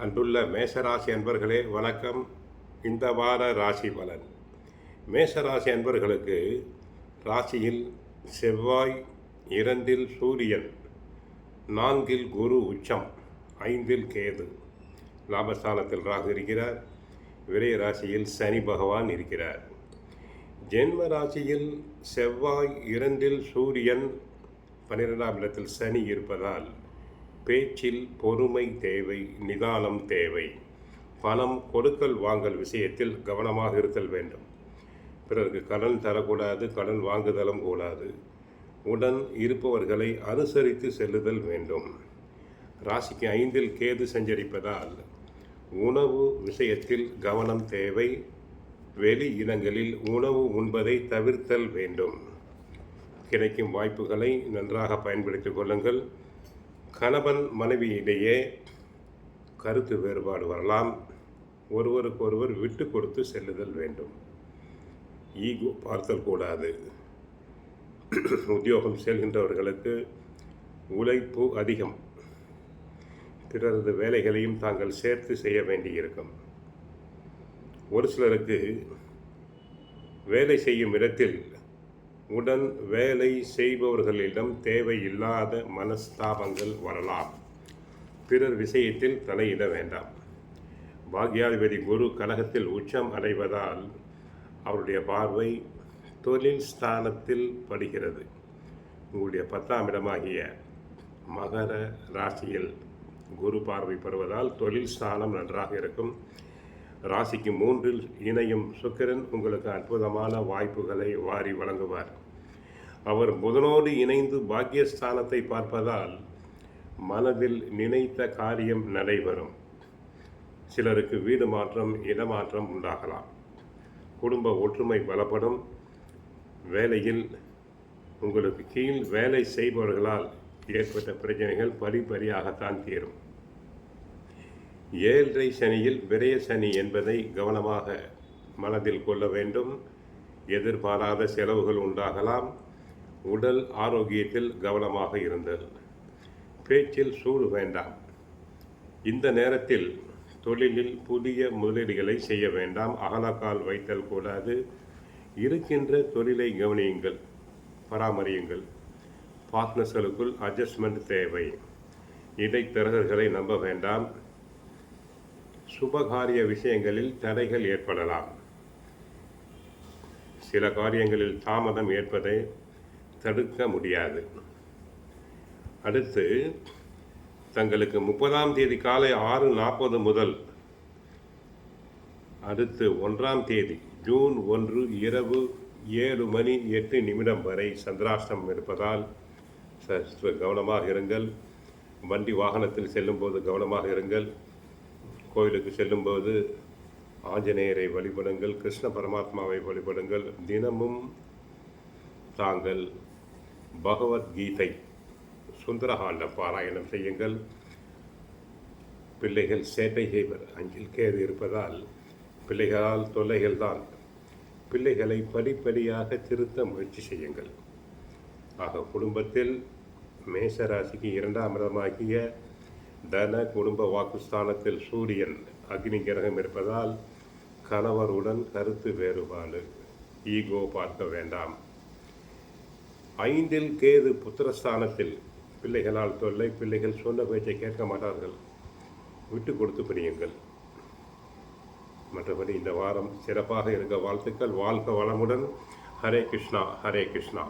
அன்புள்ள மேஷராசி அன்பர்களே வணக்கம். இந்த வார ராசி பலன். மேஷராசி அன்பர்களுக்கு ராசியில் செவ்வாய், 2இல் சூரியன், 4இல் குரு உச்சம், 5இல் கேது, லாபஸ்தானத்தில் ராகு இருக்கிறார். விரய ராசியில் சனி பகவான் இருக்கிறார். ஜென்ம ராசியில் செவ்வாய், 2இல் சூரியன், 12ஆம் இடத்தில் சனி இருப்பதால் பேச்சில் பொறுமை தேவை, நிதானம் தேவை. பணம் கொடுக்கல் வாங்கல் விஷயத்தில் கவனமாக இருத்தல் வேண்டும். பிறருக்கு கடன் தரக்கூடாது, கடன் வாங்குதலும் கூடாது. உடன் இருப்பவர்களை அனுசரித்து செல்லுதல் வேண்டும். ராசிக்கு 5இல் கேது சஞ்சரிப்பதால் உணவு விஷயத்தில் கவனம் தேவை. வெளி இடங்களில் உணவு உண்பதை தவிர்த்தல் வேண்டும். கிடைக்கும் வாய்ப்புகளை நன்றாக பயன்படுத்திக் கொள்ளுங்கள். கணவன் மனைவியிடையே கருத்து வேறுபாடு வரலாம். ஒருவருக்கொருவர் விட்டு கொடுத்து செல்லுதல் வேண்டும். ஈகோ பார்த்தல் கூடாது. உத்தியோகம் செல்கின்றவர்களுக்கு உழைப்பு அதிகம். பிறரது வேலைகளையும் தாங்கள் சேர்த்து செய்ய வேண்டியிருக்கும். ஒரு சிலருக்கு வேலை செய்யும் இடத்தில் உடன் வேலை செய்பவர்களிடம் தேவையில்லாத மனஸ்தாபங்கள் வரலாம். பிறர் விஷயத்தில் தலையிட வேண்டாம். பாக்யாதிபதி குரு கலகத்தில் உச்சம் அடைவதால் அவருடைய பார்வை தொழில் ஸ்தானத்தில் படுகிறது. உங்களுடைய 10ஆம் இடமாகிய மகர ராசியில் குரு பார்வை பெறுவதால் தொழில் ஸ்தானம் நன்றாக இருக்கும். ராசிக்கு 3இல் இணையும் சுக்கிரன் உங்களுக்கு அற்புதமான வாய்ப்புகளை வாரி வழங்குவார். அவர் புதனோடு இணைந்து பாக்கியஸ்தானத்தை பார்ப்பதால் மனதில் நினைத்த காரியம் நடைபெறும். சிலருக்கு வீடு மாற்றம், இடமாற்றம் உண்டாகலாம். குடும்ப ஒற்றுமை பலப்படும். வேலையில் உங்களுக்கு கீழ் வேலை செய்பவர்களால் ஏற்பட்ட பிரச்சனைகள் படிப்படியாகத்தான் தீரும். 7.5 சனியில் விரய சனி என்பதை கவனமாக மனதில் கொள்ள வேண்டும். எதிர்பாராத செலவுகள் உண்டாகலாம். உடல் ஆரோக்கியத்தில் கவனமாக இருந்தல். பேச்சில் சூடு வேண்டாம். இந்த நேரத்தில் தொழிலில் புதிய முதலீடுகளை செய்ய வேண்டாம். அகலக்கால் வைத்தல் கூடாது. இருக்கின்ற தொழிலை கவனியுங்கள், பராமரியுங்கள். பார்ட்னர்ஸ்களுக்குள் அட்ஜஸ்ட்மெண்ட் தேவை. இடைத்தரகர்களை நம்ப வேண்டாம். சுபகாரிய விஷயங்களில் தடைகள் ஏற்படலாம். சில காரியங்களில் தாமதம் ஏற்பதை தடுக்க முடியாது. அடுத்து தங்களுக்கு 30ஆம் தேதி காலை 6:40 முதல் அடுத்து 1ஆம் தேதி ஜூன் 1 இரவு 7:08 வரை சந்திராஷ்டமம் இருப்பதால் சற்று கவனமாக இருங்கள். வண்டி வாகனத்தில் செல்லும்போது கவனமாக இருங்கள். கோயிலுக்கு செல்லும்போது ஆஞ்சநேயரை வழிபடுங்கள், கிருஷ்ண பரமாத்மாவை வழிபடுங்கள். தினமும் தாங்கள் பகவத்கீதை, சுந்தரகாண்ட பாராயணம் செய்யுங்கள். பிள்ளைகள் சேட்டை செய்வர். 5இல் கேது இருப்பதால் பிள்ளைகளால் தொல்லைகள் தான். பிள்ளைகளை படிப்படியாக திருத்த முயற்சி செய்யுங்கள். ஆக குடும்பத்தில் மேஷராசிக்கு 2ஆம் இடமாகிய தன குடும்ப வாக்குஸ்தானத்தில் சூரியன் அக்னி கிரகம் இருப்பதால் கணவருடன் கருத்து வேறுபாடு, ஈகோ பார்க்க வேண்டாம். 5இல் கேது புத்திரஸ்தானத்தில் பிள்ளைகளால் தொல்லை. பிள்ளைகள் சொன்ன பேச்சை கேட்க மாட்டார்கள். விட்டு கொடுத்து பிரியுங்கள். மற்றபடி இந்த வாரம் சிறப்பாக இருக்க வாழ்த்துக்கள். வாழ்க வளமுடன். ஹரே கிருஷ்ணா, ஹரே கிருஷ்ணா.